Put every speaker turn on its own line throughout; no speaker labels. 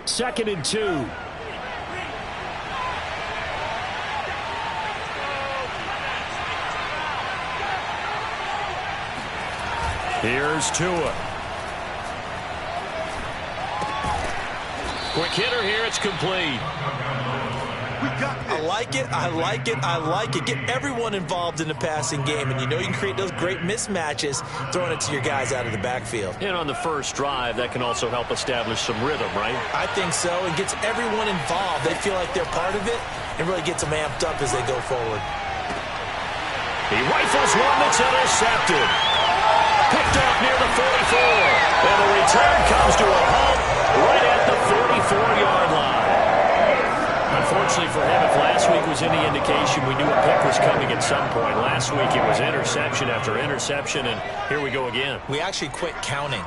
2nd and 2. Here's Tua. Quick hitter here. It's complete.
I like it. I like it. I like it. Get everyone involved in the passing game, and you know you can create those great mismatches throwing it to your guys out of the backfield.
And on the first drive, that can also help establish some rhythm, right?
I think so. It gets everyone involved. They feel like they're part of it and really gets them amped up as they go forward.
He rifles one that's intercepted. Picked off near the 44. And the return comes to a halt right at the 44-yard line. Unfortunately for him, if last week was any indication, we knew a pick was coming at some point. Last week it was interception after interception, and here we go again.
We actually quit counting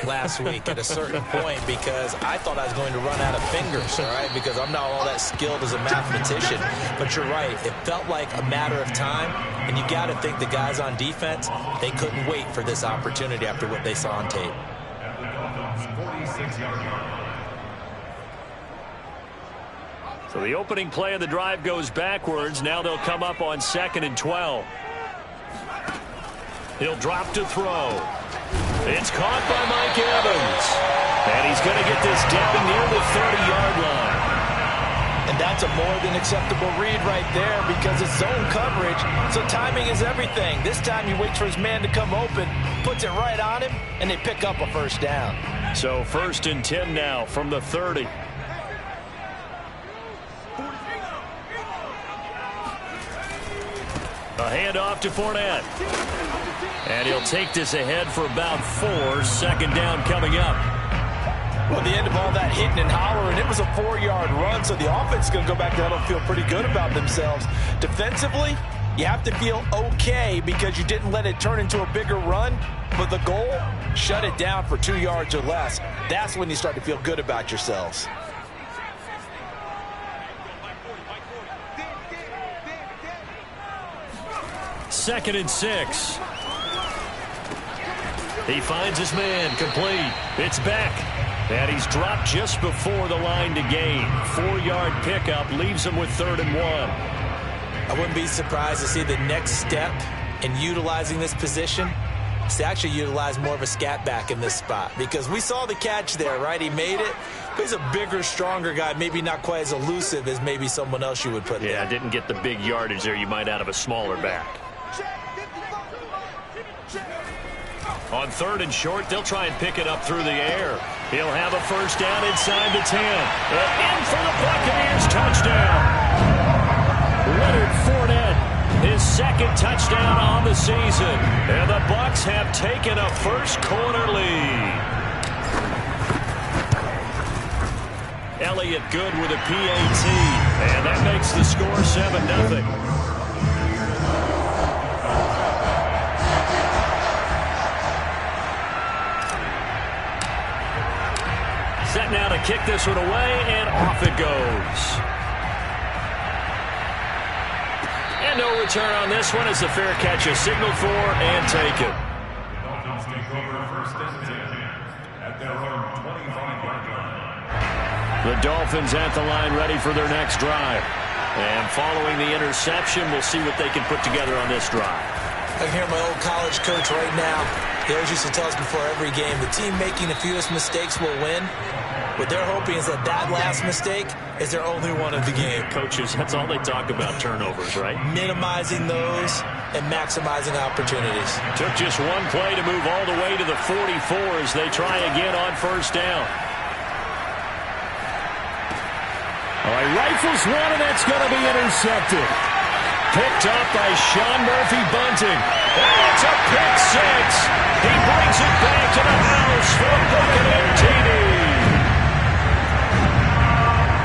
last week at a certain point because I thought I was going to run out of fingers, all right, because I'm not all that skilled as a mathematician. But you're right. It felt like a matter of time, and you got to think the guys on defense, they couldn't wait for this opportunity after what they saw on tape.
So the opening play of the drive goes backwards. Now they'll come up on 2nd and 12. He'll drop to throw. It's caught by Mike Evans. And he's going to get this down near the 30-yard line.
And that's a more than acceptable read right there because it's zone coverage, so timing is everything. This time he waits for his man to come open, puts it right on him, and they pick up a first down.
So 1st and 10 now from the 30. A handoff to Fournette. And he'll take this ahead for about 4. 2nd down coming up.
Well, the end of all that hitting and hollering, it was a 4-yard run, so the offense is going to go back to huddle and feel pretty good about themselves. Defensively, you have to feel okay because you didn't let it turn into a bigger run, but the goal, shut it down for 2 yards or less. That's when you start to feel good about yourselves.
Second and 6. He finds his man, complete. It's back. And he's dropped just before the line to gain. 4-yard pickup leaves him with 3rd and 1.
I wouldn't be surprised to see the next step in utilizing this position is to actually utilize more of a scat back in this spot. Because we saw the catch there, right? He made it. But he's a bigger, stronger guy, maybe not quite as elusive as maybe someone else you would put there.
Yeah, didn't get the big yardage there you might out of a smaller back. On 3rd and short, they'll try and pick it up through the air. He'll have a first down inside the 10. And in for the Buccaneers touchdown. Leonard Fournette, his 2nd touchdown on the season. And the Bucs have taken a first-quarter lead. Elliott good with a PAT. And that makes the score 7-0. Set now to kick this one away, and off it goes. And no return on this one as the fair catch is signaled for and taken. The Dolphins at the line ready for their next drive. And following the interception, we'll see what they can put together on this drive.
I can hear my old college coach right now. He always used to tell us before every game, the team making the fewest mistakes will win. What they're hoping is that that last mistake is their only one of the game.
Coaches, that's all they talk about, turnovers, right?
Minimizing those and maximizing opportunities.
Took just one play to move all the way to the 44 as they try again on first down. All right, rifles one, and that's going to be intercepted. Picked up by Sean Murphy-Bunting. And it's a pick 6. He brings it back to the house for a Buccaneer TD.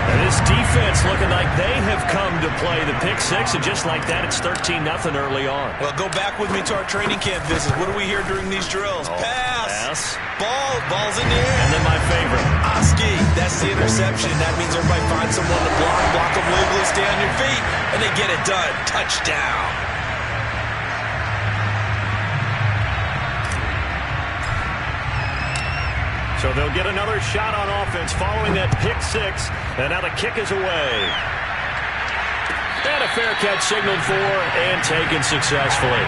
And this defense looking like they have come to play the pick 6, and just like that, it's 13-0 early on.
Well, go back with me to our training camp visit. What do we hear during these drills? Pass. Ball's in the air.
And then my favorite.
Oski, that's the interception. That means everybody finds someone to block them legally, stay on your feet, and they get it done. Touchdown.
So So they'll get another shot on offense following that pick six. And now the kick is away. And a fair catch signaled for and taken successfully.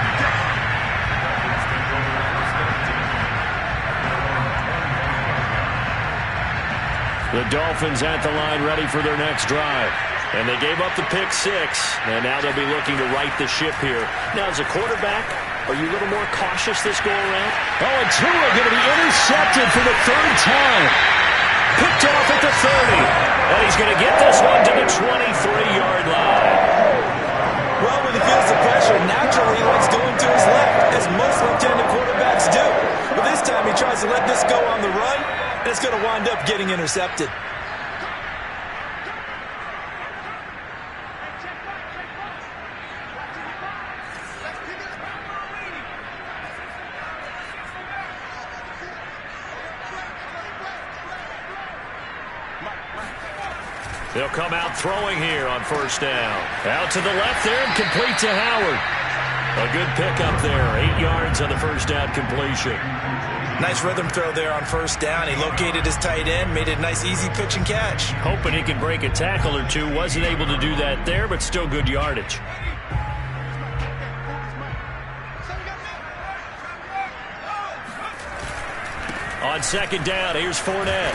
The Dolphins at the line ready for their next drive. And they gave up the pick six, and now they'll be looking to right the ship here. Now, as a quarterback, are you a little more cautious this go-around?
Oh, and Tua going to be intercepted for the third time.
Picked off at the 30, and he's going to get this one to the 23-yard line.
Well, when he feels the pressure, naturally he likes going to his left, as most left-handed quarterbacks do. But this time he tries to let this go on the run, and it's going to wind up getting intercepted.
They'll come out throwing here on first down. Out to the left there and complete to Howard. A good pickup there. 8 yards on the first down completion.
Nice rhythm throw there on first down. He located his tight end, made it a nice easy pitch and catch.
Hoping he can break a tackle or two. Wasn't able to do that there, but still good yardage. On second down, here's Fournette.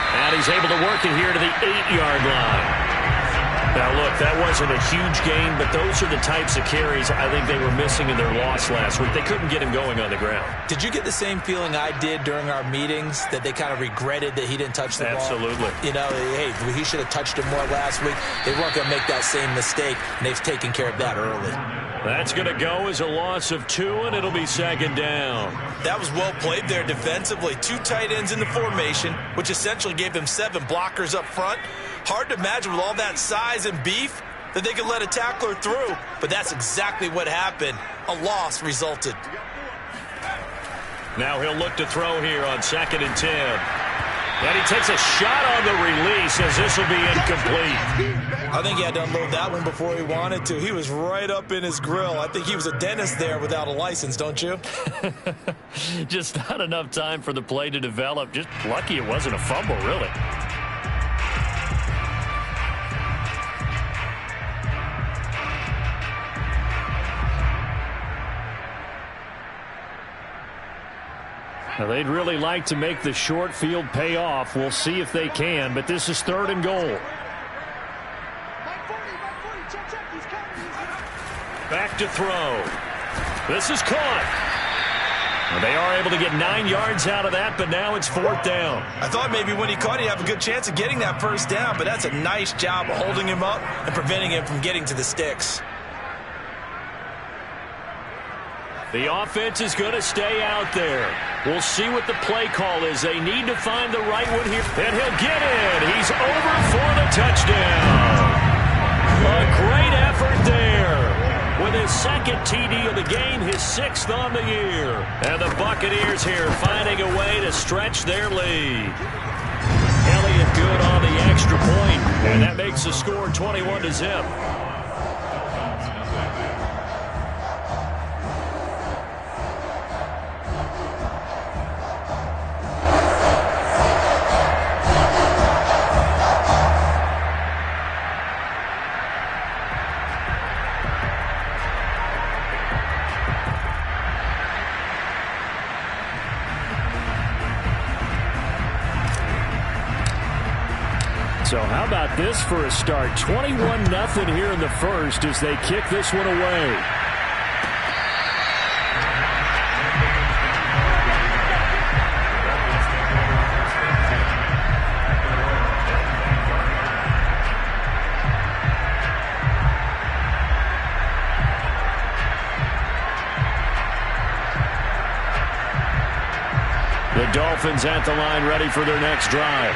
And he's able to work it here to the 8-yard line. Now, look, that wasn't a huge gain, but those are the types of carries I think they were missing in their loss last week. They couldn't get him going on the ground.
Did you get the same feeling I did during our meetings, that they kind of regretted that he didn't touch the ball?
Absolutely.
You know, hey, he should have touched him more last week. They weren't going to make that same mistake, and they've taken care of that early.
That's going to go as a loss of 2, and it'll be second down.
That was well played there defensively. 2 tight ends in the formation, which essentially gave them 7 blockers up front. Hard to imagine with all that size and beef that they could let a tackler through, but that's exactly what happened. A loss resulted.
Now he'll look to throw here on second and 10. And he takes a shot on the release as this will be incomplete.
I think he had to unload that one before he wanted to. He was right up in his grill. I think he was a dentist there without a license, don't you?
Just not enough time for the play to develop. Just lucky it wasn't a fumble, really. Now, they'd really like to make the short field pay off. We'll see if they can, but this is 3rd and goal. Back to throw. This is caught. They are able to get 9 yards out of that, but now it's 4th down.
I thought maybe when he caught, he'd have a good chance of getting that first down, but that's a nice job of holding him up and preventing him from getting to the sticks.
The offense is going to stay out there. We'll see what the play call is. They need to find the right one here. And he'll get in. He's over for the touchdown. A great effort there. With his 2nd TD of the game, his 6th on the year. And the Buccaneers here finding a way to stretch their lead. Elliott good on the extra point. And that makes the score 21-zip. So how about this for a start? 21-0 here in the first as they kick this one away. The Dolphins at the line ready for their next drive.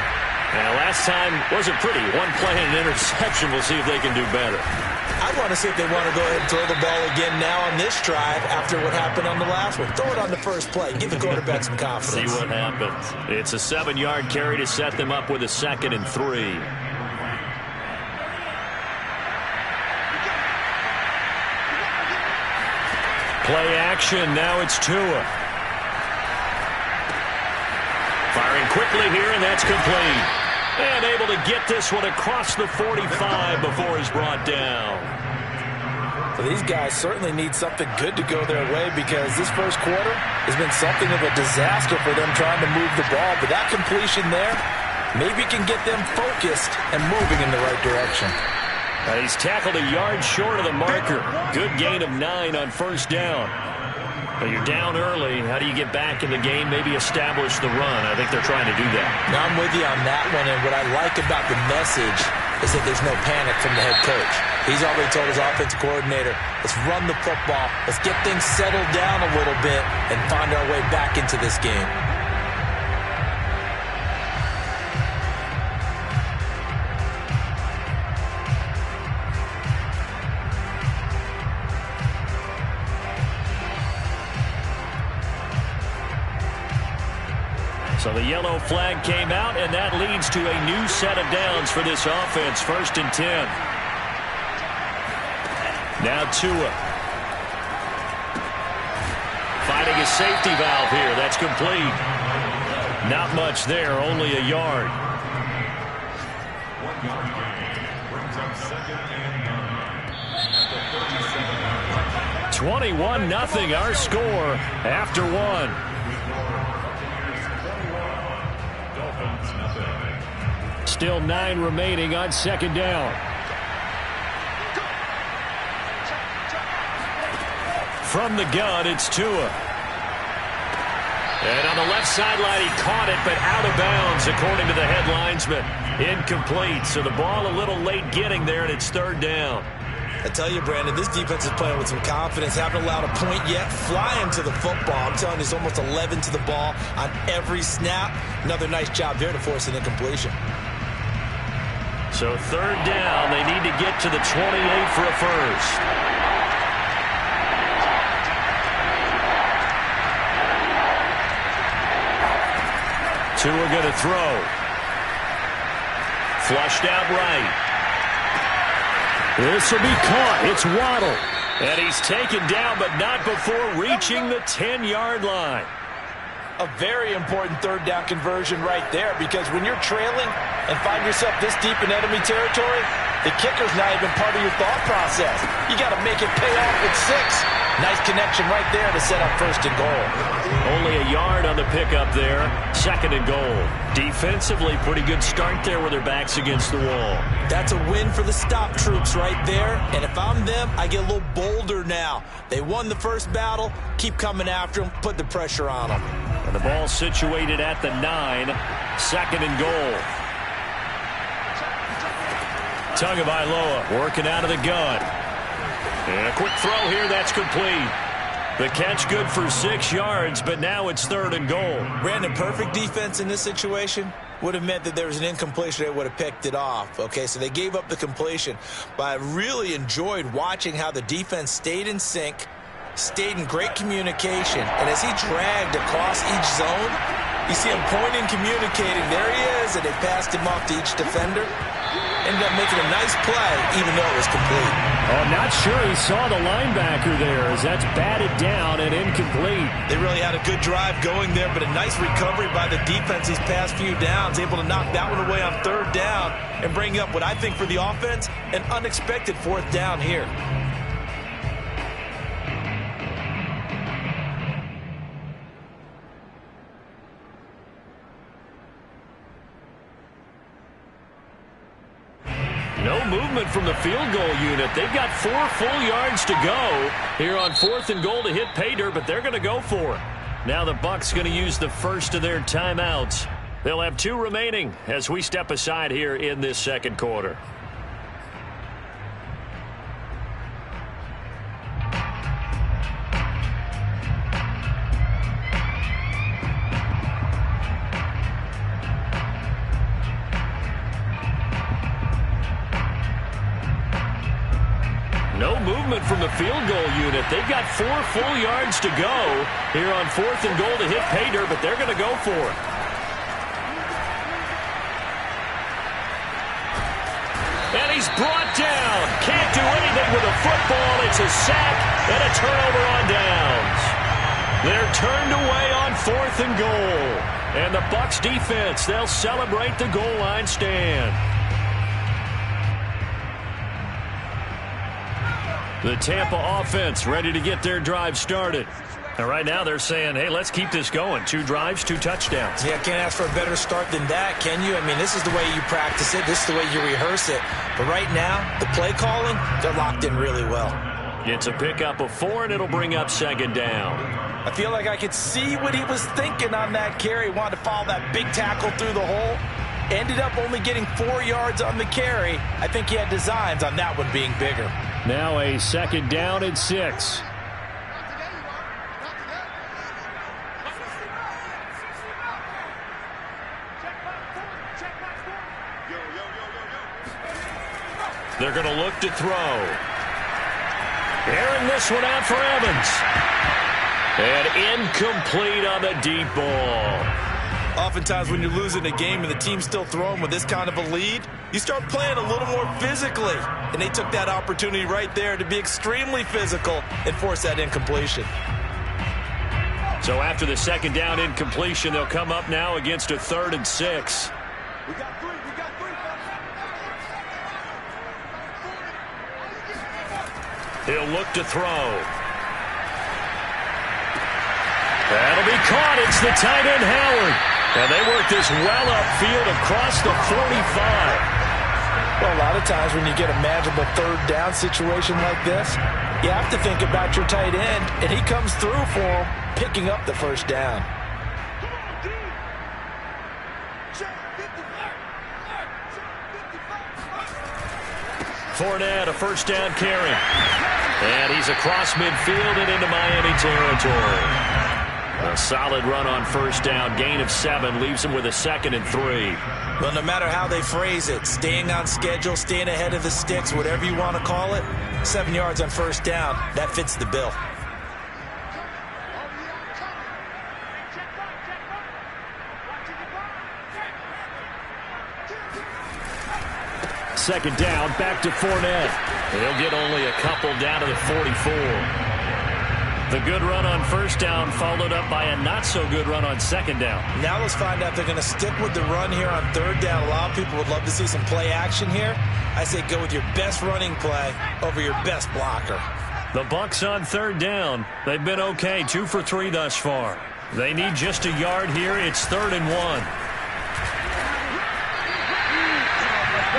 Last time wasn't pretty. 1 play and an interception. We'll see if they can do better.
I want to see if they want to go ahead and throw the ball again now on this drive after what happened on the last one. Throw it on the first play. Give the quarterback some confidence.
See what happens. It's a 7-yard carry to set them up with a 2nd and 3. Play action. Now it's Tua. Firing quickly here, and that's complete. And able to get this one across the 45 before he's brought down.
So these guys certainly need something good to go their way, because this first quarter has been something of a disaster for them trying to move the ball. But that completion there maybe can get them focused and moving in the right direction.
And he's tackled a yard short of the marker. Good gain of 9 on first down. But you're down early. How do you get back in the game? Maybe establish the run. I think they're trying to do that.
Now I'm with you on that one, and what I like about the message is that there's no panic from the head coach. He's already told his offensive coordinator, let's run the football, let's get things settled down a little bit and find our way back into this game.
So the yellow flag came out, and that leads to a new set of downs for this offense. 1st and 10. Now Tua. Finding a safety valve here. That's complete. Not much there, only a yard. 21-0 our score after one. Still 9 remaining on 2nd down. From the gun, it's Tua. And on the left sideline, he caught it, but out of bounds, according to the head linesman. Incomplete, so the ball a little late getting there, and it's 3rd down.
I tell you, Brandon, this defense is playing with some confidence. Haven't allowed a point yet. Flying to the football. I'm telling you, it's almost 11 to the ball on every snap. Another nice job there to force an incompletion.
So 3rd down, they need to get to the 28 for a first. Tua going to throw. Flushed out right. This will be caught. It's Waddle. And he's taken down, but not before reaching the 10-yard line.
A very important 3rd down conversion right there, because when you're trailing and find yourself this deep in enemy territory, the kicker's not even part of your thought process. You got to make it pay off with 6. Nice connection right there to set up 1st and goal.
Only a yard on the pickup there. 2nd and goal. Defensively, pretty good start there with their backs against the wall.
That's a win for the stop troops right there. And if I'm them, I get a little bolder now. They won the first battle. Keep coming after them. Put the pressure on them.
And the ball situated at the 9. 2nd and goal. Tagovailoa working out of the gun. And a quick throw here, that's complete. The catch good for 6 yards, but now it's 3rd and goal.
Brandon, perfect defense in this situation would have meant that there was an incompletion. They would have picked it off. Okay, so they gave up the completion. But I really enjoyed watching how the defense stayed in sync, stayed in great communication, and as he dragged across each zone, you see him pointing, communicating. There he is, and they passed him off to each defender. Ended up making a nice play, even though it was complete.
Oh, I'm not sure he saw the linebacker there, as that's batted down and incomplete.
They really had a good drive going there, but a nice recovery by the defense these past few downs, able to knock that one away on 3rd down and bring up what I think for the offense, an unexpected 4th down here.
No movement from the field goal unit. They've got 4 full yards to go here on 4th and goal to hit pay dirt, but they're going to go for it. Now the Bucs going to use the first of their timeouts. They'll have 2 remaining as we step aside here in this 2nd quarter. No movement from the field goal unit. They've got 4 full yards to go here on 4th and goal to hit pay dirt, but they're going to go for it. And he's brought down. Can't do anything with a football. It's a sack and a turnover on downs. They're turned away on 4th and goal. And the Bucs defense, they'll celebrate the goal line stand. The Tampa offense ready to get their drive started. And right now they're saying, hey, let's keep this going. 2 drives, 2 touchdowns.
Yeah, can't ask for a better start than that, can you? I mean, this is the way you practice it. This is the way you rehearse it. But right now, the play calling, they're locked in really well.
It's a pickup of 4, and it'll bring up 2nd down.
I feel like I could see what he was thinking on that carry. Wanted to follow that big tackle through the hole. Ended up only getting 4 yards on the carry. I think he had designs on that one being bigger.
Now a 2nd down and 6.
They're going to look to throw. Airing this one out for Evans. And incomplete on the deep ball.
Oftentimes when you're losing a game and the team's still throwing with this kind of a lead, you start playing a little more physically. And they took that opportunity right there to be extremely physical and force that incompletion.
So after the 2nd down incompletion, they'll come up now against a 3rd and 6. He'll look to throw. That'll be caught. It's the tight end, Howard. And they work this well upfield across the 45.
Well, a lot of times when you get a manageable 3rd down situation like this, you have to think about your tight end, and he comes through for him, picking up the 1st down.
Fournette, a 1st down carry. And he's across midfield and into Miami territory. A solid run on 1st down. Gain of 7 leaves him with a 2nd and 3.
Well, no matter how they phrase it, staying on schedule, staying ahead of the sticks, whatever you want to call it, 7 yards on 1st down, that fits the bill.
Second down, back to Fournette.
He'll get only a couple down to the 44. The good run on 1st down followed up by a not-so-good run on 2nd down.
Now let's find out if they're going to stick with the run here on 3rd down. A lot of people would love to see some play action here. I say go with your best running play over your best blocker.
The Bucs on 3rd down. They've been okay, 2 for 3 thus far. They need just a yard here. It's 3rd and 1.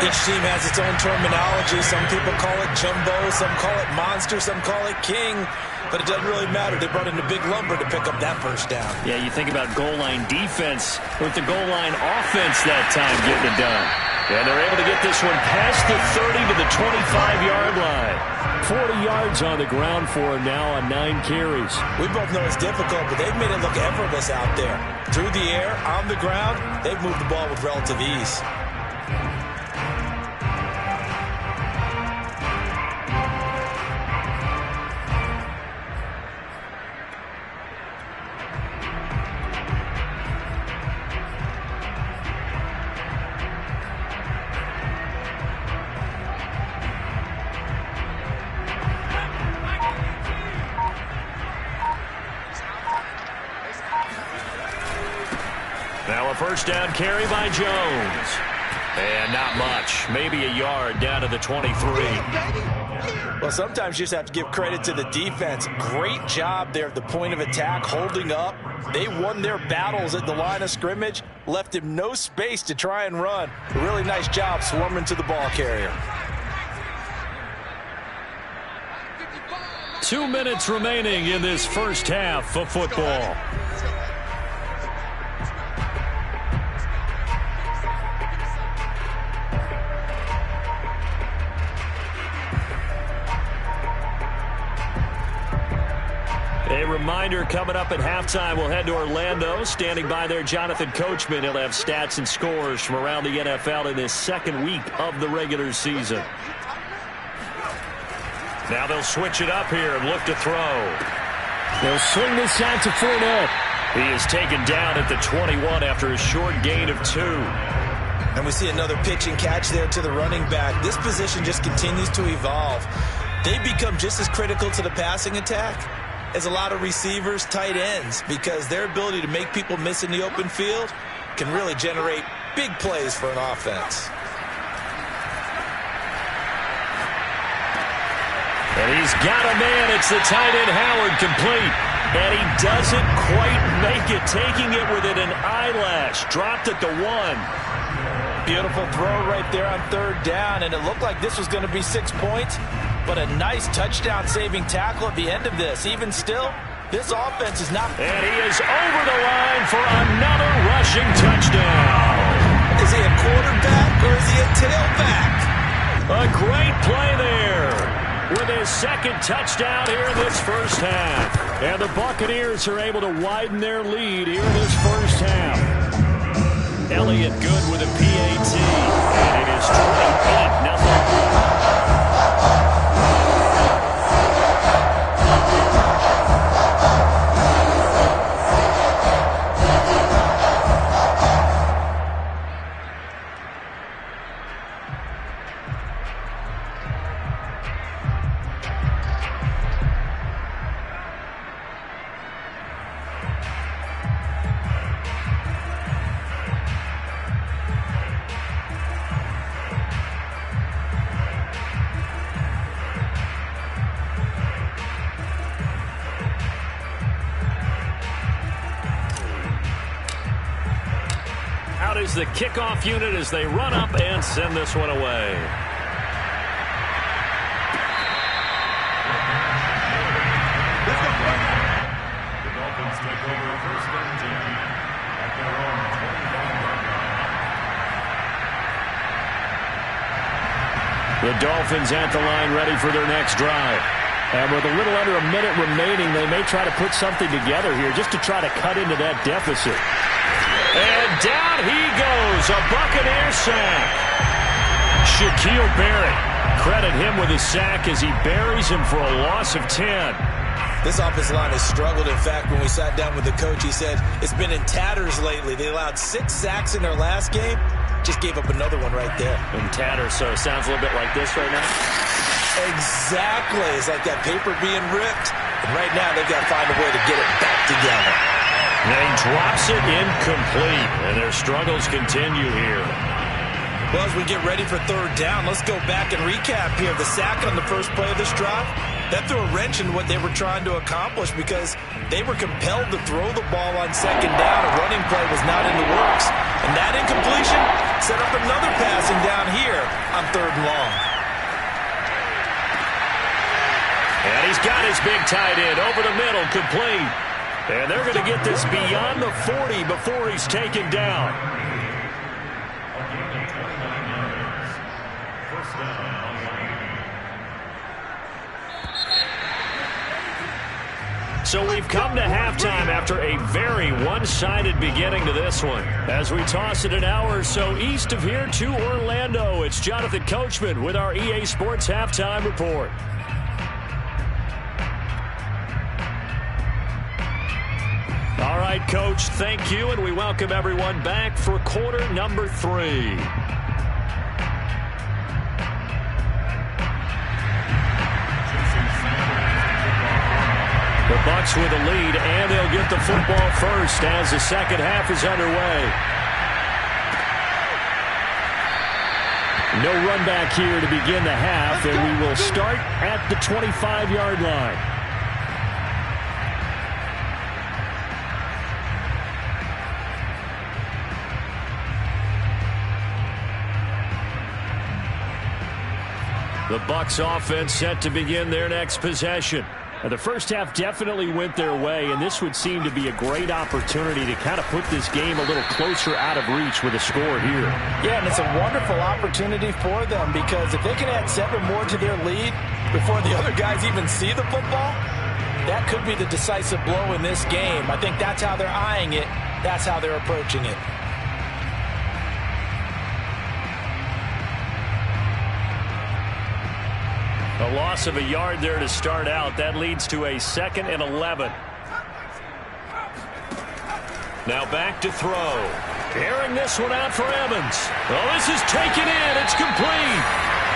Each team has its own terminology. Some people call it jumbo, some call it monster, some call it king. But it doesn't really matter. They brought in a big lumber to pick up that 1st down.
Yeah, you think about goal line defense with the goal line offense that time getting it done. And they're able to get this one past the 30 to the 25-yard line.
40 yards on the ground for him now on 9 carries.
We both know it's difficult, but they've made it look effortless out there. Through the air, on the ground, they've moved the ball with relative ease.
Now a 1st down carry by Jones. And not much. Maybe a yard down to the 23.
Well, sometimes you just have to give credit to the defense. Great job there at the point of attack, holding up. They won their battles at the line of scrimmage, left him no space to try and run. A really nice job swarming to the ball carrier.
2 minutes remaining in this first half of football. A reminder, coming up at halftime, we'll head to Orlando. Standing by there, Jonathan Coachman. He'll have stats and scores from around the NFL in this 2nd week of the regular season. Now they'll switch it up here and look to throw.
They'll swing this out to Fournette.
He is taken down at the 21 after a short gain of 2.
And we see another pitch and catch there to the running back. This position just continues to evolve. They become just as critical to the passing attack is a lot of receivers, tight ends, because their ability to make people miss in the open field can really generate big plays for an offense.
And he's got a man. It's the tight end Howard, complete. And he doesn't quite make it, taking it within an eyelash. Dropped at the 1.
Beautiful throw right there on 3rd down, and it looked like this was going to be 6 points, but a nice touchdown-saving tackle at the end of this. Even still, this offense is not...
And he is over the line for another rushing touchdown.
Is he a quarterback or is he a tailback?
A great play there with his 2nd touchdown here in this first half. And the Buccaneers are able to widen their lead here in this first half. Elliott good with a PAT, and it is 28-0. Is the kickoff unit as they run up and send this one away.
The Dolphins take over 1st and 10 at their own 25-yard line.
The Dolphins at the line, ready for their next drive. And with a little under a minute remaining, they may try to put something together here just to try to cut into that deficit. And down he goes, a Buccaneer sack. Shaquille Barrett, credit him with a sack as he buries him for a loss of 10.
This offensive line has struggled. In fact, when we sat down with the coach, he said it's been in tatters lately. They allowed 6 sacks in their last game. Just gave up another one right there.
In tatters, so it sounds a little bit like this right now.
Exactly. It's like that paper being ripped. And right now, they've got to find a way to get it back together.
And he drops it incomplete, and their struggles continue here.
Well, as we get ready for 3rd down, let's go back and recap here. The sack on the first play of this drive, that threw a wrench in what they were trying to accomplish because they were compelled to throw the ball on 2nd down. A running play was not in the works. And that incompletion set up another passing down here on 3rd and long.
And he's got his big tight end over the middle, complete. And they're going to get this beyond the 40 before he's taken down. So we've come to halftime after a very one-sided beginning to this one. As we toss it an hour or so east of here to Orlando, it's Jonathan Coachman with our EA Sports Halftime Report. All right, Coach, thank you, and we welcome everyone back for quarter number 3. The Bucs with a lead, and they'll get the football first as the second half is underway. No run back here to begin the half, and we will start at the 25-yard line. The Bucs offense set to begin their next possession. And the first half definitely went their way, and this would seem to be a great opportunity to kind of put this game a little closer out of reach with a score here.
Yeah, and it's a wonderful opportunity for them because if they can add 7 more to their lead before the other guys even see the football, that could be the decisive blow in this game. I think that's how they're eyeing it. That's how they're approaching it.
A loss of a yard there to start out. That leads to a 2nd and 11. Now back to throw. Airing this one out for Evans. Oh, this is taken in. It's complete.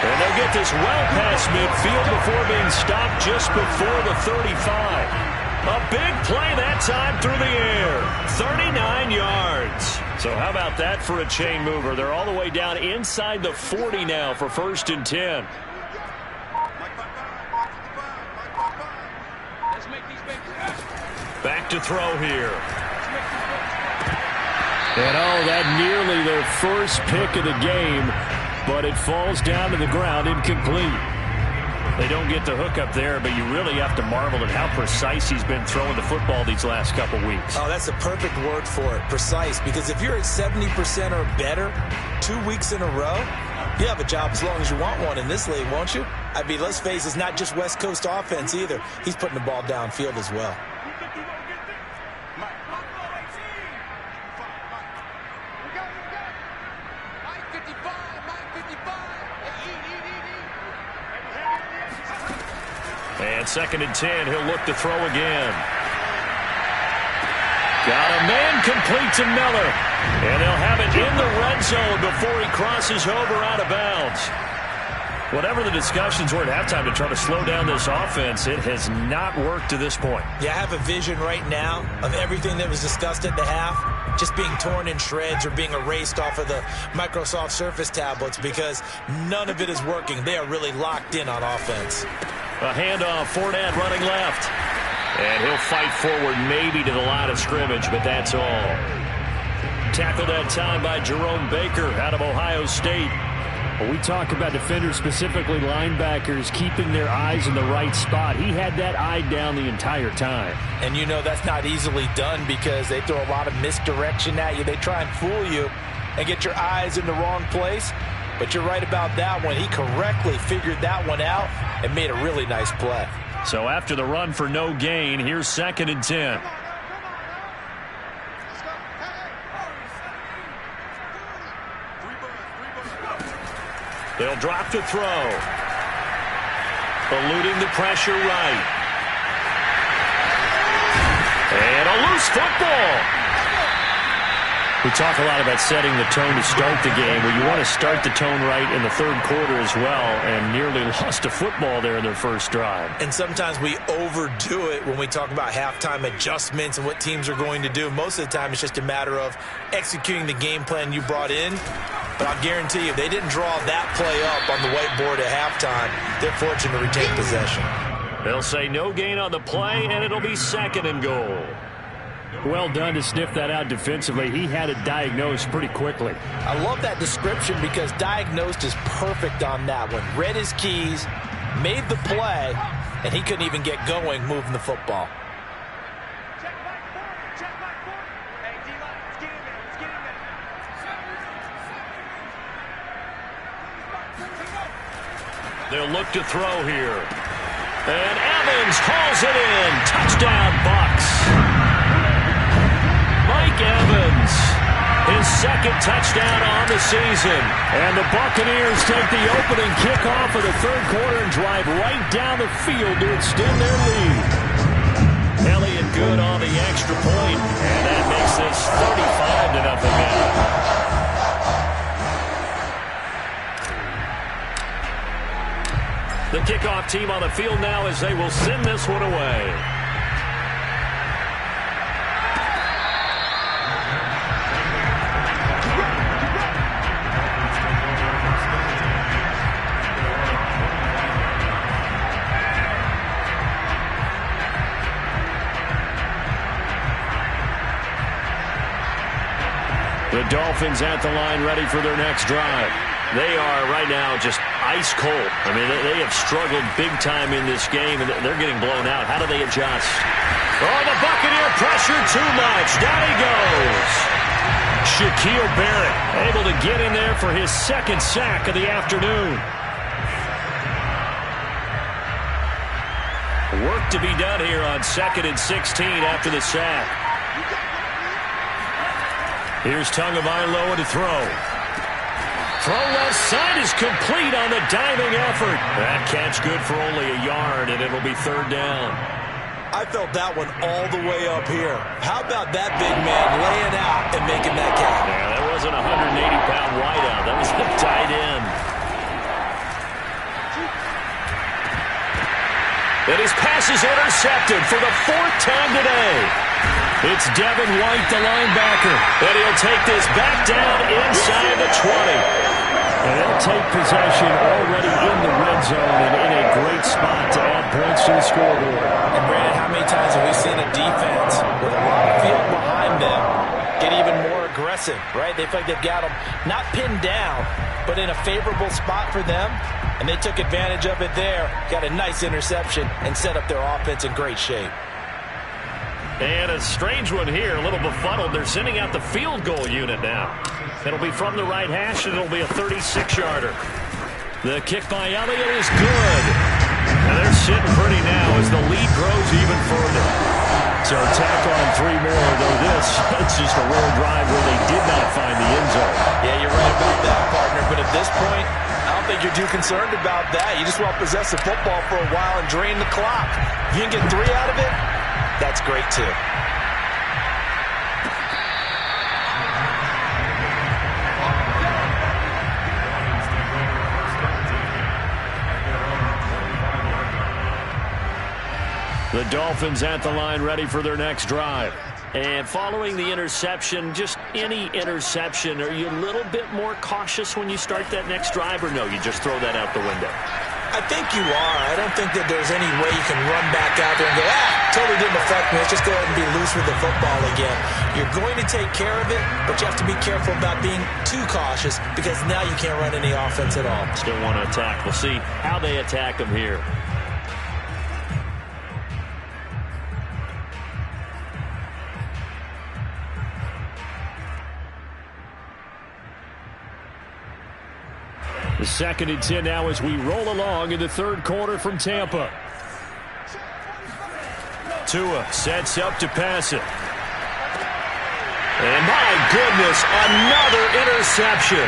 And they'll get this well past midfield before being stopped just before the 35.
A big play that time through the air. 39 yards.
So how about that for a chain mover? They're all the way down inside the 40 now for 1st and 10.
Back to throw here.
And that nearly their first pick of the game, but it falls down to the ground incomplete. They don't get the hook up there, but you really have to marvel at how precise he's been throwing the football these last couple weeks.
Oh, that's a perfect word for it, precise, because if you're at 70% or better 2 weeks in a row, you have a job as long as you want one in this league, won't you? I mean, let's face it, it's not just West Coast offense either. He's putting the ball downfield as well.
And 2nd and 10, he'll look to throw again. Got a man complete to Miller. And they'll have it in the red zone before he crosses over out of bounds. Whatever the discussions were at halftime to try to slow down this offense, it has not worked to this point.
Yeah, I have a vision right now of everything that was discussed at the half just being torn in shreds or being erased off of the Microsoft Surface tablets because none of it is working. They are really locked in on offense.
A handoff, Fournette running left. And he'll fight forward maybe to the line of scrimmage, but that's all. Tackled that time by Jerome Baker out of Ohio State.
When we talk about defenders, specifically linebackers, keeping their eyes in the right spot, he had that eye down the entire time.
And you know that's not easily done because they throw a lot of misdirection at you. They try and fool you and get your eyes in the wrong place. But you're right about that one. He correctly figured that one out and made a really nice play.
So after the run for no gain, here's 2nd and 10. They'll drop to throw. Eluding the pressure right. And a loose football. We talk a lot about setting the tone to start the game. Well, you want to start the tone right in the 3rd quarter as well, and nearly lost a football there in their first drive.
And sometimes we overdo it when we talk about halftime adjustments and what teams are going to do. Most of the time, it's just a matter of executing the game plan you brought in. But I'll guarantee you, if they didn't draw that play up on the whiteboard at halftime, they're fortunate to retain possession.
They'll say no gain on the play, and it'll be 2nd and goal.
Well done to sniff that out defensively. He had it diagnosed pretty quickly.
I love that description because diagnosed is perfect on that one. Read his keys, made the play, and he couldn't even get going moving the football.
They'll look to throw here. And Evans hauls it in. Touchdown, Bucs. Mike Evans, his 2nd touchdown on the season. And the Buccaneers take the opening kickoff of the 3rd quarter and drive right down the field to extend their lead. Elliott good on the extra point, and that makes this 35-0 now. The kickoff team on the field now as they will send this one away. The Dolphins at the line ready for their next drive. They are right now just ice cold. I mean, they have struggled big time in this game, and they're getting blown out. How do they adjust? Oh, the Buccaneer pressure too much. Down he goes. Shaquille Barrett able to get in there for his 2nd sack of the afternoon. Work to be done here on 2nd and 16 after the sack. Here's Tagovailoa to throw. Throw left side is complete on the diving effort. That catch good for only a yard, and it'll be 3rd down.
I felt that one all the way up here. How about that big man laying out and making that catch?
Yeah, that wasn't a 180-pound wideout. That was a tight end.
And his pass is intercepted for the 4th time today. It's Devin White, the linebacker. And he'll take this back down inside the 20. And they'll take possession already in the red zone and in a great spot to add points to the scoreboard.
And Brandon, how many times have we seen a defense with a lot of field behind them get even more aggressive, right? They feel like they've got them not pinned down, but in a favorable spot for them. And they took advantage of it there, got a nice interception, and set up their offense in great shape.
And a strange one here, a little befuddled. They're sending out the field goal unit now. It'll be from the right hash, and it'll be a 36-yarder. The kick by Elliott is good. And they're sitting pretty now as the lead grows even further. So tack on 3 more, though it's just a rare drive where they did not find the end zone.
Yeah, you're right about that, partner. But at this point, I don't think you're too concerned about that. You just want to possess the football for a while and drain the clock. If you can get 3 out of it, that's great, too.
The Dolphins at the line ready for their next drive. And following the interception, just any interception, are you a little bit more cautious when you start that next drive, or no, you just throw that out the window?
I think you are. I don't think that there's any way you can run back out there and go, totally didn't affect me. Let's just go ahead and be loose with the football again. You're going to take care of it, but you have to be careful about being too cautious because now you can't run any offense at all.
Still want to attack. We'll see how they attack them here. The 2nd and 10 now as we roll along in the 3rd quarter from Tampa. Tua sets up to pass it. And my goodness, another interception.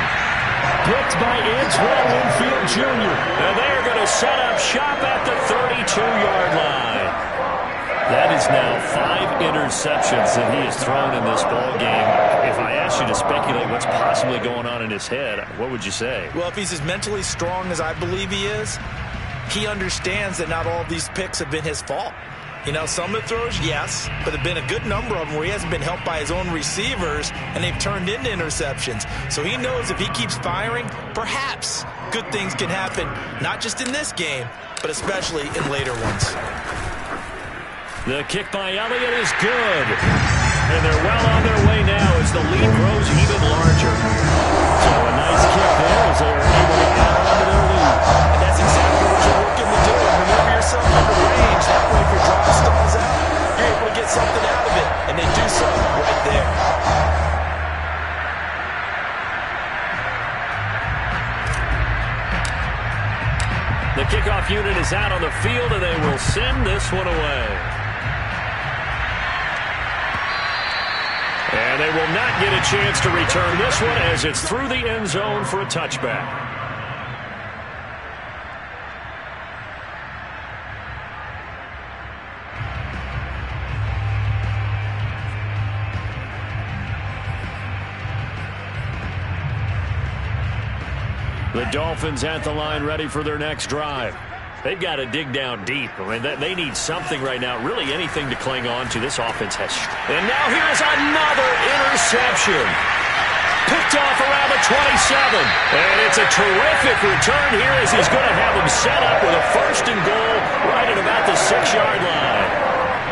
Picked by Antoine Winfield Jr. And they are going to set up shop at the 32-yard line. That is now 5 interceptions that he has thrown in this ball game. If I asked you to speculate what's possibly going on in his head, what would you say?
Well, if he's as mentally strong as I believe he is, he understands that not all of these picks have been his fault. You know, some of the throws, yes, but there have been a good number of them where he hasn't been helped by his own receivers, and they've turned into interceptions. So he knows if he keeps firing, perhaps good things can happen, not just in this game, but especially in later ones.
The kick by Elliott is good. And they're well on their way now as the lead grows even larger. So a nice kick there as they're able to add on to their lead.
And that's exactly what you're looking to do. Maneuver yourself into range. That way if your drive stalls out, you're able to get something out of it. And they do so right there.
The kickoff unit is out on the field, and they will send this one away. And they will not get a chance to return this one as it's through the end zone for a touchback. The Dolphins at the line ready for their next drive. They've got to dig down deep. I mean, they need something right now, really anything to cling on to. This offense has. And now here's another interception. Picked off around the 27. And it's a terrific return here as he's going to have him set up with a 1st and goal right at about the 6-yard line.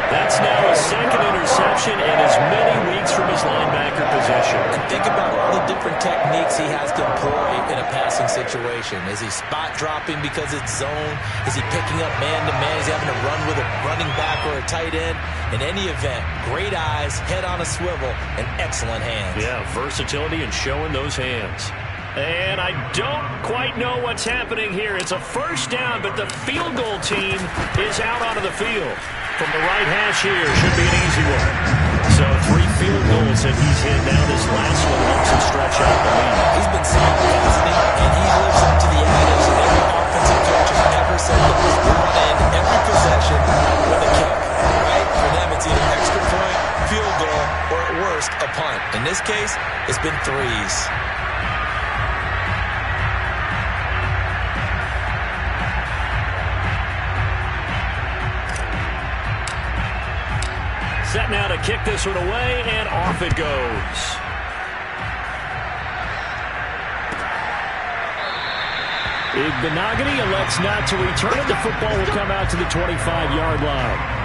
That's now his 2nd interception in as many weeks from his linebacker position.
Think about all the different techniques he has to employ in a passing situation. Is he spot dropping because it's zone? Is he picking up man-to-man? Is he having to run with a running back or a tight end? In any event, great eyes, head on a swivel, and excellent hands.
Yeah, versatility and showing those hands. And I don't quite know what's happening here. It's a 1st down, but the field goal team is out onto the field. From the right hash here, should be an easy one. So 3 field goals that he's hit now. This last one helps him stretch out the lead.
He's been solid, hasn't he? And he lives up to the adage that every offensive coach has ever said that we want to end every possession with a kick. Right? For them, it's either extra point, field goal, or at worst, a punt. In this case, it's been 3s.
kick this one away, and off it goes. Igbenogany elects not to return it. The football will come out to the 25-yard line.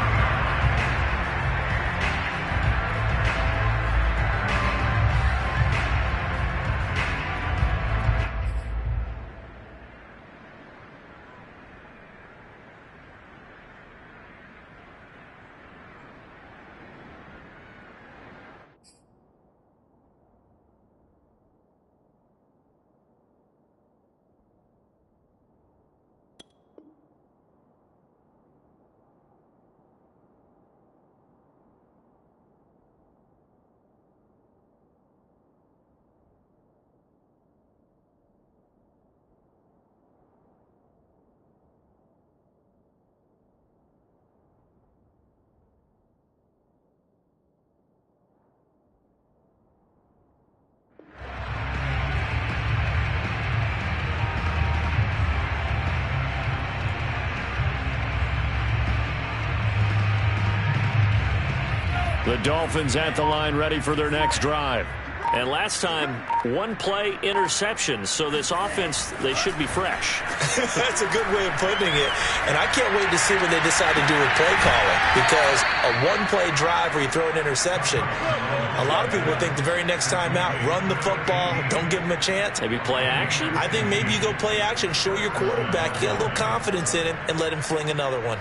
The Dolphins at the line ready for their next drive. And last time, one-play interception. So this offense, they should be fresh.
That's a good way of putting it. And I can't wait to see what they decide to do with play calling. Because a one-play drive where you throw an interception, a lot of people think the very next time out, run the football, don't give them a chance.
Maybe play action?
I think maybe you go play action, show your quarterback, you got a little confidence in him, and let him fling another one.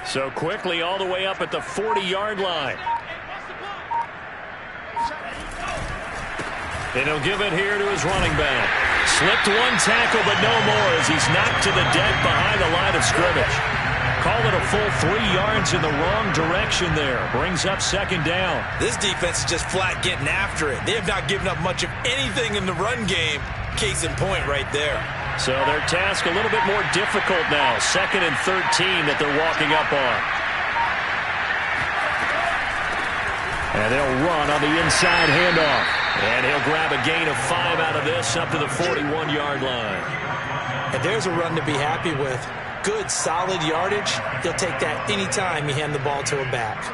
So quickly all the way up at the 40-yard line. And he'll give it here to his running back. Slipped one tackle, but no more as he's knocked to the deck behind the line of scrimmage. Call it a full 3 yards in the wrong direction there. Brings up second down.
This defense is just flat getting after it. They have not given up much of anything in the run game. Case in point right there.
So their task a little bit more difficult now. 2nd and 13 that they're walking up on. And they'll run on the inside handoff. And he'll grab a gain of 5 out of this up to the 41-yard line.
And there's a run to be happy with. Good, solid yardage. He'll take that anytime you hand the ball to a back.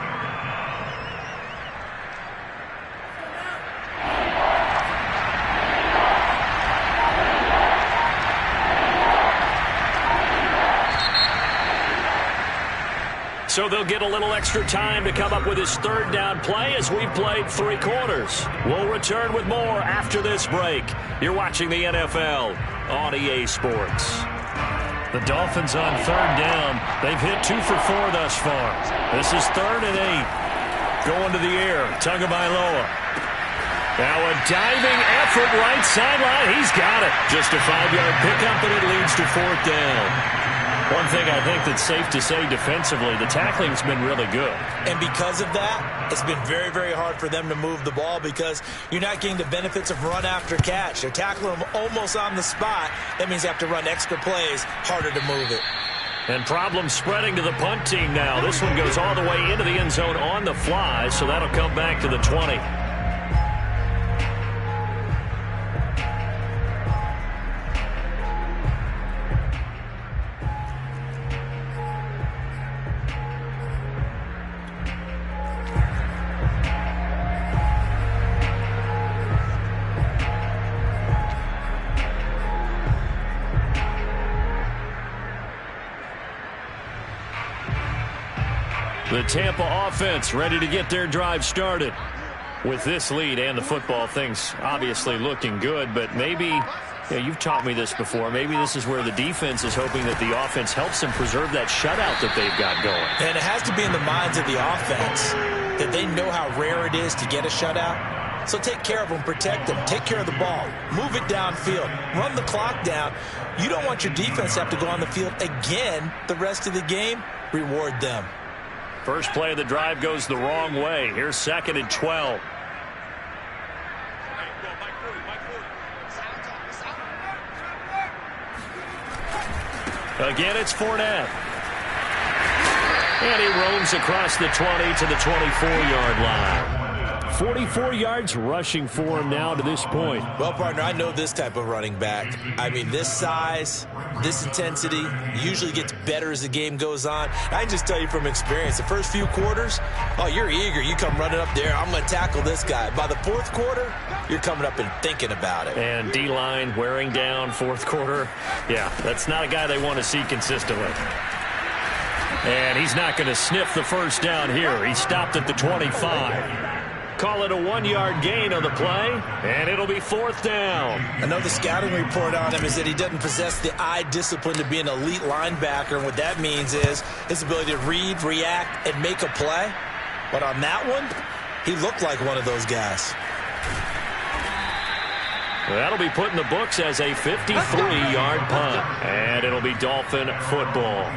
So they'll get a little extra time to come up with his 3rd down play as we've played 3 quarters. We'll return with more after this break. You're watching the NFL on EA Sports. The Dolphins on 3rd down. They've hit 2 for 4 thus far. This is 3rd and 8. Going to the air. Tagovailoa. Now a diving effort right sideline. He's got it. Just a 5-yard pickup, and it leads to 4th down. One thing I think that's safe to say defensively, the tackling's been really good. And
because of that, it's been very, very hard for them to move the ball because you're not getting the benefits of run after catch. They're tackling them almost on the spot. That means you have to run extra plays, harder to move it.
And problems spreading to the punt team now. This one goes all the way into the end zone on the fly, so that'll come back to the 20. The Tampa offense ready to get their drive started. With this lead and the football, things obviously looking good, but maybe, you've taught me this before, maybe this is where the defense is hoping that the offense helps them preserve that shutout that they've got going.
And it has to be in the minds of the offense that they know how rare it is to get a shutout. So take care of them, protect them, take care of the ball, move it downfield, run the clock down. You don't want your defense to have to go on the field again the rest of the game. Reward them.
First play of the drive goes the wrong way. Here's 2nd and 12. Again, it's Fournette. And he roams across the 20 to the 24-yard line. 44 yards rushing for him now to this point.
Well, partner, I know this type of running back. I mean, this size, this intensity usually gets better as the game goes on. I can just tell you from experience, the first few quarters, oh, you're eager. You come running up there, I'm going to tackle this guy. By the fourth quarter, you're coming up and thinking about it.
And D-line wearing down fourth quarter. Yeah, that's not a guy they want to see consistently. And he's not going to sniff the first down here. He stopped at the 25. Call it a 1-yard gain on the play, and it'll be fourth down.
I know the scouting report on him is that he doesn't possess the eye discipline to be an elite linebacker, and what that means is his ability to read, react, and make a play. But on that one, he looked like one of those guys.
That'll be put in the books as a 53-yard punt, and it'll be Dolphin football.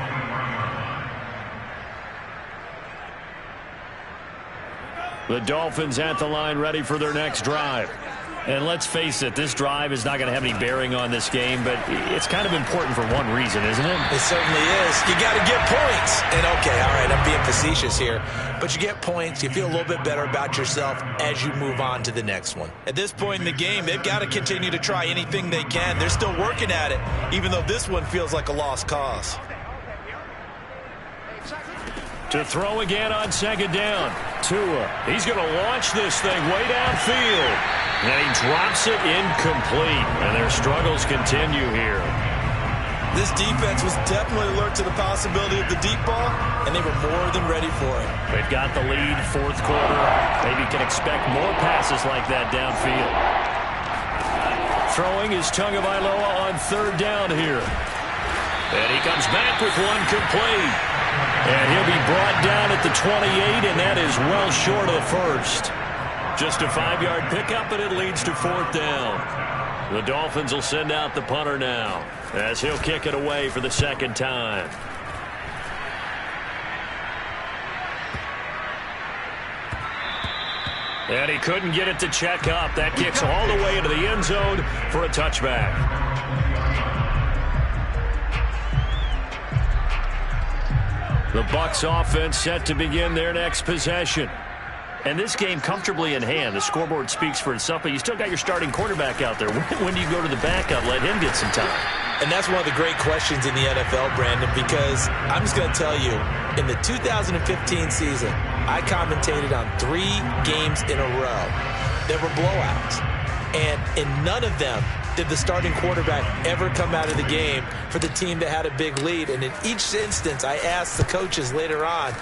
The Dolphins at the line ready for their next drive. And let's face it, this drive is not going to have any bearing on this game, but it's kind of important for one reason, isn't it?
It certainly is. You got to get points. And okay, all right, I'm being facetious here, but you get points, you feel a little bit better about yourself as you move on to the next one. At this point in the game, they've got to continue to try anything they can. They're still working at it, even though this one feels like a lost cause.
To throw again on second down. Tua, he's going to launch this thing way downfield. And he drops it incomplete. And their struggles continue here.
This defense was definitely alert to the possibility of the deep ball, and they were more than ready for it.
They've got the lead, fourth quarter. Maybe can expect more passes like that downfield. Throwing is Tagovailoa on third down here. And he comes back with one complete. And he'll be brought down at the 28, and that is well short of the first. Just a 5-yard pickup, and it leads to fourth down. The Dolphins will send out the punter now, as he'll kick it away for the second time. And he couldn't get it to check up. That kicks all the way into the end zone for a touchback. The Bucs offense set to begin their next possession. And this game comfortably in hand. The scoreboard speaks for itself, but you still got your starting quarterback out there. When do you go to the backup? Let him get some time.
And that's one of the great questions in the NFL, Brandon, because I'm just going to tell you, in the 2015 season, I commentated on 3 games in a row. There were blowouts. And in none of them did the starting quarterback ever come out of the game for the team that had a big lead. And in each instance, I asked the coaches later on,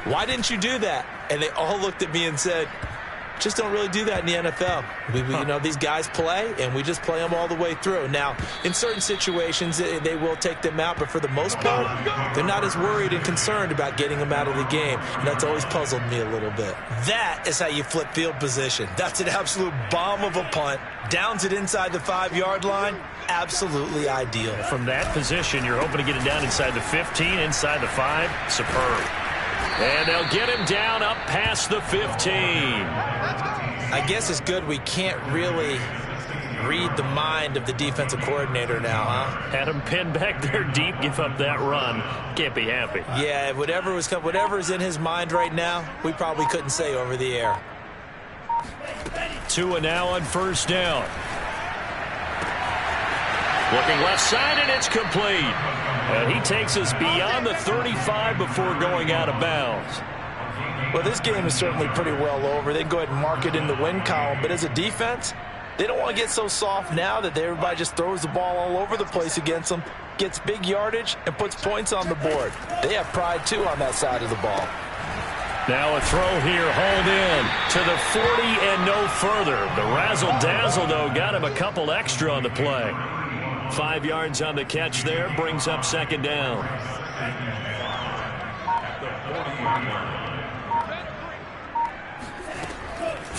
why didn't you do that? And they all looked at me and said, just don't really do that in the NFL. You know, these guys play, and we just play them all the way through. Now, in certain situations, they will take them out, but for the most part, they're not as worried and concerned about getting them out of the game, and that's always puzzled me a little bit. That is how you flip field position. That's an absolute bomb of a punt. Downs it inside the 5-yard line. Absolutely ideal.
From that position, you're hoping to get it down inside the 15, inside the 5. Superb. And they'll get him down up past the 15.
I guess it's good we can't really read the mind of the defensive coordinator now, huh?
Had him pinned back there deep, give up that run. Can't be happy.
Yeah, whatever's in his mind right now, we probably couldn't say over the air.
Tua now on first down. Looking left side, and it's complete. And he takes us beyond the 35 before going out of bounds.
Well, this game is certainly pretty well over. They can go ahead and mark it in the win column. But as a defense, they don't want to get so soft now that everybody just throws the ball all over the place against them, gets big yardage, and puts points on the board. They have pride, too, on that side of the ball.
Now a throw here, hauled in to the 40 and no further. The razzle-dazzle, though, got him a couple extra on the play. 5 yards on the catch there, brings up second down.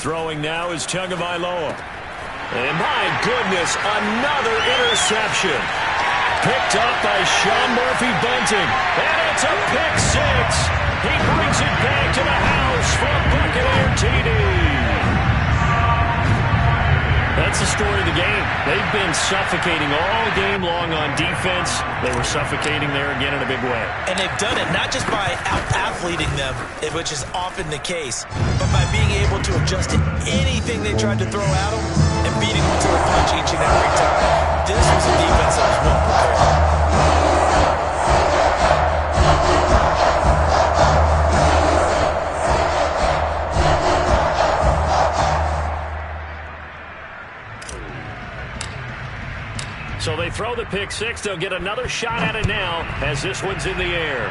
Throwing now is Tagovailoa. And my goodness, another interception. Picked up by Sean Murphy-Bunting. And it's a pick 6. He brings it back to the house for Buccaneer TD. That's the story of the game. They've been suffocating all game long on defense. They were suffocating there again in a big way.
And they've done it not just by out-athleting them, which is often the case, but by being able to adjust to anything they tried to throw at them and beating them to the punch each and every time. This was a defense that was well prepared.
So they throw the pick six. They'll get another shot at it now as this one's in the air.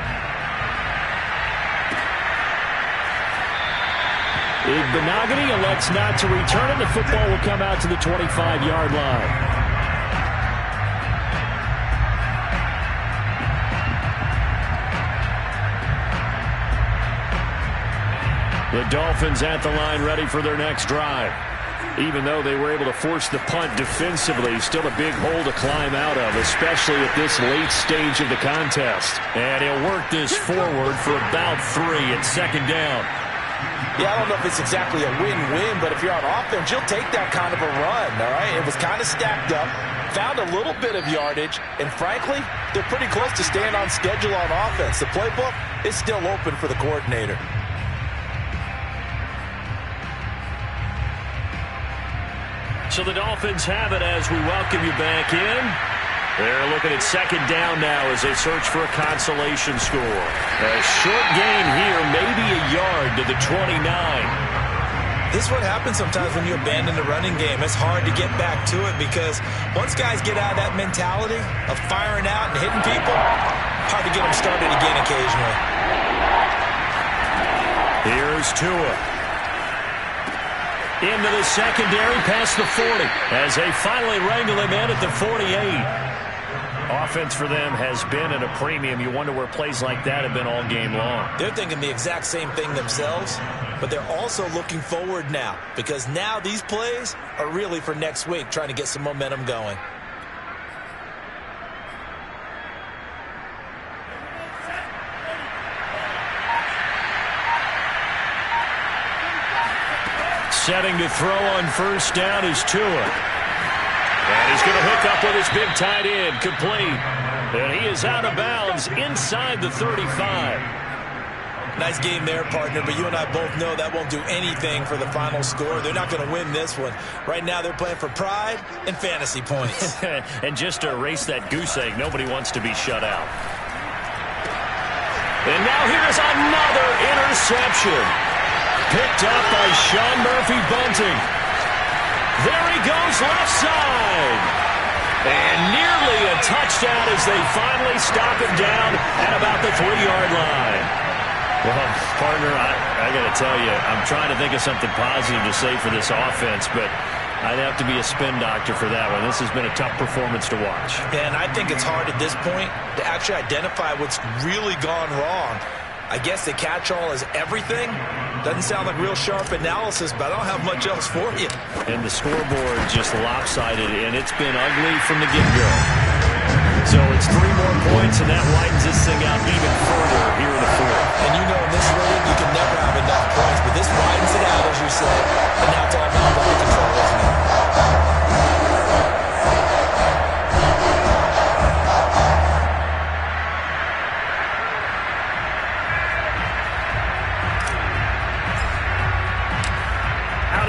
Benogany elects not to return it. The football will come out to the 25-yard line. The Dolphins at the line ready for their next drive. Even though they were able to force the punt defensively, still a big hole to climb out of, especially at this late stage of the contest. And he'll work this forward for about 3 at second down.
Yeah, I don't know if it's exactly a win-win, but if you're on offense, you'll take that kind of a run, all right? It was kind of stacked up, found a little bit of yardage, and frankly, they're pretty close to staying on schedule on offense. The playbook is still open for the coordinator.
So the Dolphins have it as we welcome you back in. They're looking at second down now as they search for a consolation score. A short gain here, maybe a yard to the 29.
This is what happens sometimes when you abandon the running game. It's hard to get back to it because once guys get out of that mentality of firing out and hitting people, hard to get them started again occasionally.
Here's Tua. Into the secondary, past the 40, as they finally wrangle him in at the 48. Offense for them has been at a premium. You wonder where plays like that have been all game long.
They're thinking the exact same thing themselves, but they're also looking forward now because now these plays are really for next week, trying to get some momentum going.
Setting to throw on first down is Tua. And he's going to hook up with his big tight end, complete. And he is out of bounds inside the 35.
Nice game there, partner, but you and I both know that won't do anything for the final score. They're not going to win this one. Right now they're playing for pride and fantasy points.
And just to erase that goose egg, nobody wants to be shut out. And now here's another interception. Picked up by Sean Murphy-Bunting. There he goes left side. And nearly a touchdown as they finally stop him down at about the 3-yard line. Well, partner, I got to tell you, I'm trying to think of something positive to say for this offense, but I'd have to be a spin doctor for that one. This has been a tough performance to watch.
And I think it's hard at this point to actually identify what's really gone wrong. I guess the catch-all is everything. Doesn't sound like real sharp analysis, but I don't have much else for you.
And the scoreboard just lopsided, and it's been ugly from the get-go. So it's 3 more points, and that widens this thing out even further here in the fourth.
And you know in this league, you can never have enough points, but this widens it out, as you said. And now it's all about ball control, isn't it?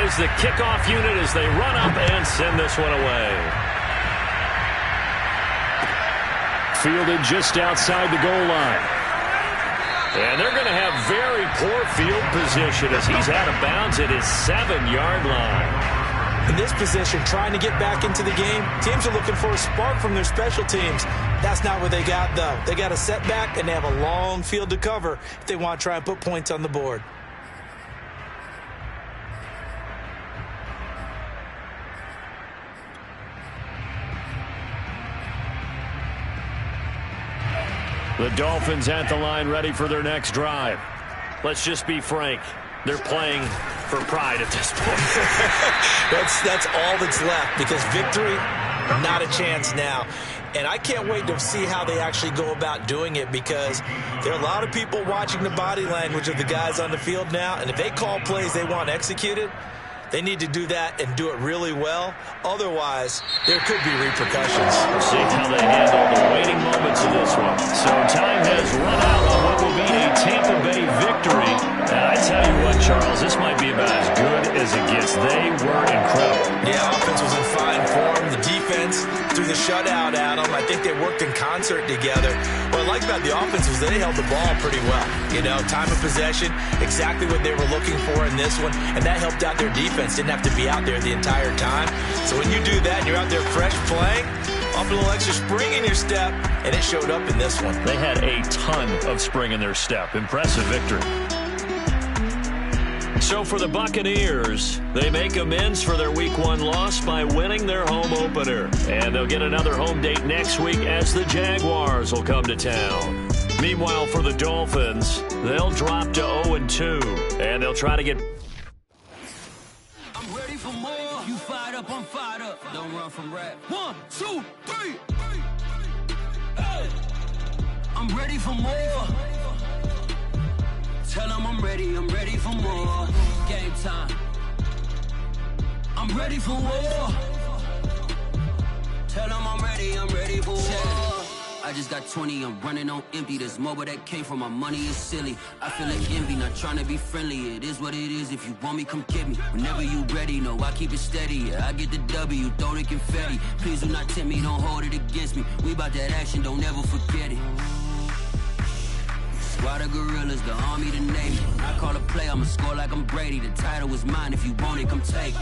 Is the kickoff unit as they run up and send this one away. Fielded just outside the goal line. And they're going to have very poor field position as he's out of bounds at his 7-yard line.
In this position, trying to get back into the game, teams are looking for a spark from their special teams. That's not what they got, though. They got a setback, and they have a long field to cover if they want to try and put points on the board.
The Dolphins at the line ready for their next drive. Let's just be frank. They're playing for pride at this point.
That's all that's left because victory, not a chance now. And I can't wait to see how they actually go about doing it because there are a lot of people watching the body language of the guys on the field now. And if they call plays they want executed, they need to do that and do it really well. Otherwise, there could be repercussions.
We'll see how they handle the waiting moments of this one. So time has run out on what will be a Tampa Bay victory. And I tell you what, Charles, this might be about as good as it gets. They were incredible.
Yeah, offense was in fine form. The defense threw the shutout at them. I think they worked in concert together. What I like about the offense was they held the ball pretty well. You know, time of possession, exactly what they were looking for in this one, and that helped out their defense. Didn't have to be out there the entire time. So when you do that and you're out there fresh playing, off a little extra spring in your step, and it showed up in this one.
They had a ton of spring in their step. Impressive victory. So for the Buccaneers, they make amends for their Week 1 loss by winning their home opener. And they'll get another home date next week as the Jaguars will come to town. Meanwhile, for the Dolphins, they'll drop to 0-2, and they'll try to get...
I'm ready for more. You fired up, I'm fired up. Don't run from rap. 1, 2, 3. Hey. I'm ready for more. Tell them I'm ready for more. Game time. I'm ready for war. Tell them I'm ready for war. I just got 20, I'm running on empty. This mobile that came from my money is silly. I feel like envy, not trying to be friendly. It is what it is, if you want me, come get me. Whenever you ready, no, I keep it steady. Yeah, I get the W, throw the confetti. Please do not tempt me, don't hold it against me. We about that action, don't ever forget it. Squad of gorillas, the army, the navy. I call a play, I'ma score like I'm Brady. The title is mine, if you want it, come take it.